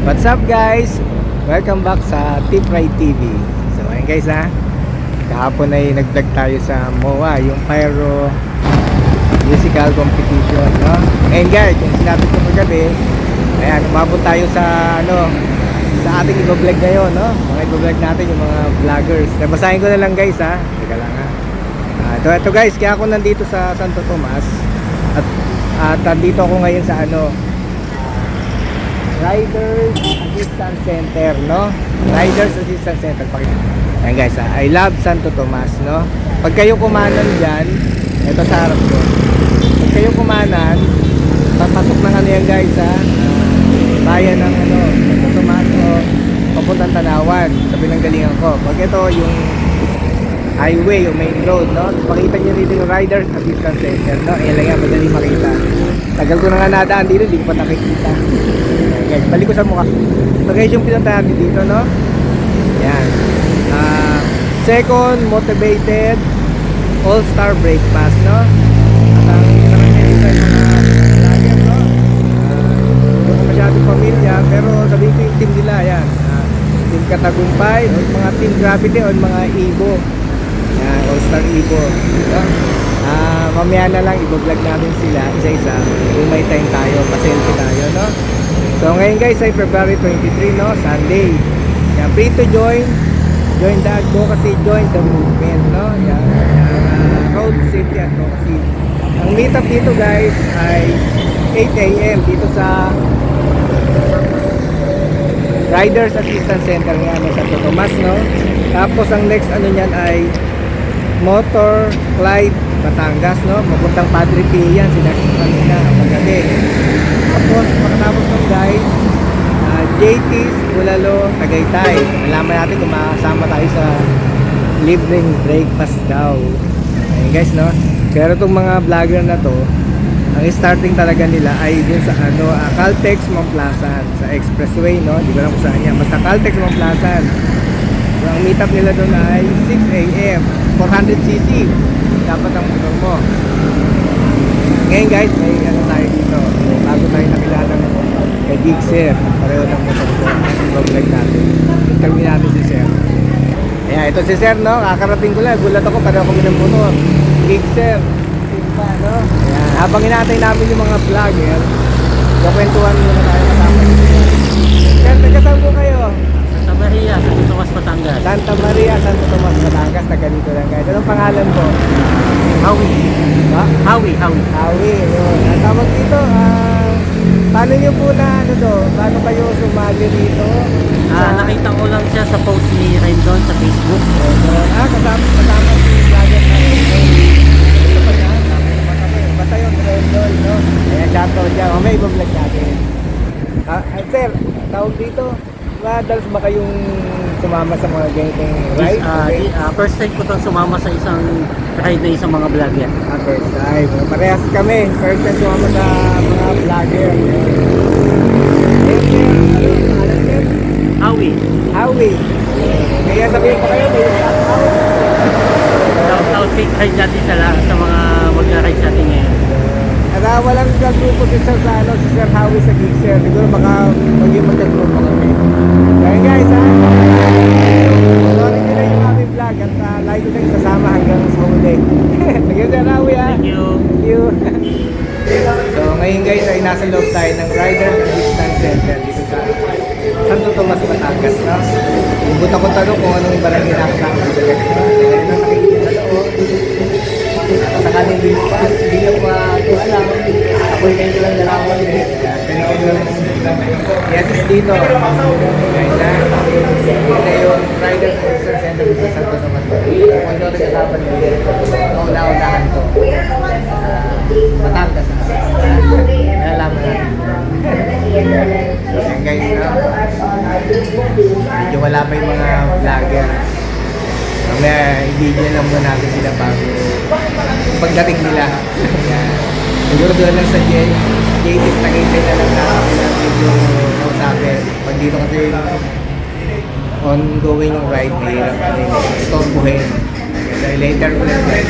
What's up guys? Welcome back sa Tip Ride TV. So ayun guys ha, kahapon ay nag-vlog tayo sa MOA, yung Pyro Musical Competition, no? Ngayon guys, yung sinabi ko kagabi, ayan, umabot tayo sa sa ating i-vlog ngayon, no? Mga i-vlog natin yung mga vloggers. Basahin ko na lang guys ha. Teka lang ha. Ito guys, kaya ako nandito sa Santo Tomas at nandito ako ngayon sa Riders Assistance Center, no? Riders Assistance Center. Ayan guys, I love Santo Tomas, no? Pag kayo kumanan dyan, ito sa harap ko. Pag kayo kumanan, papasok ng yan guys, bayan ng Santo Tomas o papuntang Tanawan, sa pinanggalingan ko. Pag ito yung highway o main road, no? Makita nyo dito yung Riders Assistance Center, no? Ayan lang yan, madali makita. Tagal ko na nga nadaan dito, hindi ko pa nakikita. Ayan guys, balik ko sa mukha. Ito guys yung pinuntahan dito, no? Ayan. Second Motivated All-Star Breakfast, no? At ang naman dito ay mga vlogger, no? Hindi ko masyadong pamilya, pero sabihin ko yung team nila, ayan. Team Katagumpay, o mga Team Gravity, o mga Ibo. Ayan, All-Star Ibo, no? Mamaya na lang i-vlog natin sila isa-isa kung may time tayo, pa-selfie tayo, no? So ngayon guys ay February 23, no? Sunday. Yan, free to join the advocacy, join the movement, no? Yan, road safety advocacy. Ang meet up dito guys ay 8 AM dito sa Riders Assistance Center nga ng Santo Tomas, no? Tapos ang next niyan ay Motor Clyde Batangas, no? Mapuntang Padre Pio yan, sinasipan nila ang gabi. Tapos makatapos ng guys, JT's Bulalo Tagaytay. Malaman natin kung makasama tayo sa libreng breakfast daw. Ayun guys, no? Pero itong mga vlogger na to, ang starting talaga nila ay dun sa Caltex Mamplasan, sa Expressway, no? Hindi ko alam kung saan yan, basta Caltex Mamplasan. So, ang meet up nila dun ay 6 AM 400cc dapat ang motor mo. Ngayon guys, may tayo dito, bago tayo nakilala ng kay Gixer, pareho ng motor ko, vlog natin, interview natin si Sir. Ayan, ito si Sir, no? Kakarating ko lang, gulat ako, pareho kami ng motor. Gixer, simpa, no? Ayan, habang inatay namin yung mga vlogger, kukwentuhan muna tayo kasama dito. Sir, nagkasama po kayo? Santa Maria, Santo Tomas, Batangas. Santa Maria, Santo Tomas, Batangas. Taga dito lang guys. Anong pangalan po? Hawi. Ha? Hawi. Hawi. Yun. Ang tawag dito, paano nyo po na paano kayo sumali dito? Nakita ko lang siya sa post ni Rendon sa Facebook. Kasama si vlogger na ito pa yan. Basta yung Rendon, no? Ayan, shoutout dyan. May vlog natin. Sir, tawag dito. Madalas ba kayong sumama sa mga ganitong ride? First time ko itong sumama sa isang ride na isang mga vlogger. First time. Parehas kami. First time sumama sa mga vlogger. Hawi. Hawi. Kaya sabihin ko kayo, may Outfit ride natin sa mga mag-ride sa atin ngayon. walang grupo si Sir sa si Sir Hawi sa Gixer. Siguro baka maging magkagrupo kami. Kaya guys, sorry nyo na yung aming vlog at like ko na yung sasama hanggang sa huli. Sige Sir Hawi, Thank you. Thank you. So ngayon guys ay nasa loob tayo ng Riders Assistance Center dito sa Santo Tomas, Batangas, no? Ibuta ko tanong kung anong barangay nakasama dito guys. Ayun ang nakikita sa loob. Sakaling hindi nyo pa ito alam, ako yung kayo lang nalaman din. Ganito lang yes dito. Guys ha, ito yung Riders Assistance Center sa Santo Tomas. Kung ito rin kalaban nyo, nauna-unahan ko. Batangas na. Nalaman natin. Ayan guys, no? Medyo wala pa yung mga vlogger. Mamaya i-video lang muna natin sila bago pagdating nila. Siguro doon lang sa JT's Tagaytay na lang natin yung kausapin. Pag dito kasi ongoing yung ride, mahirap na yung stormbuhin. So later ulit.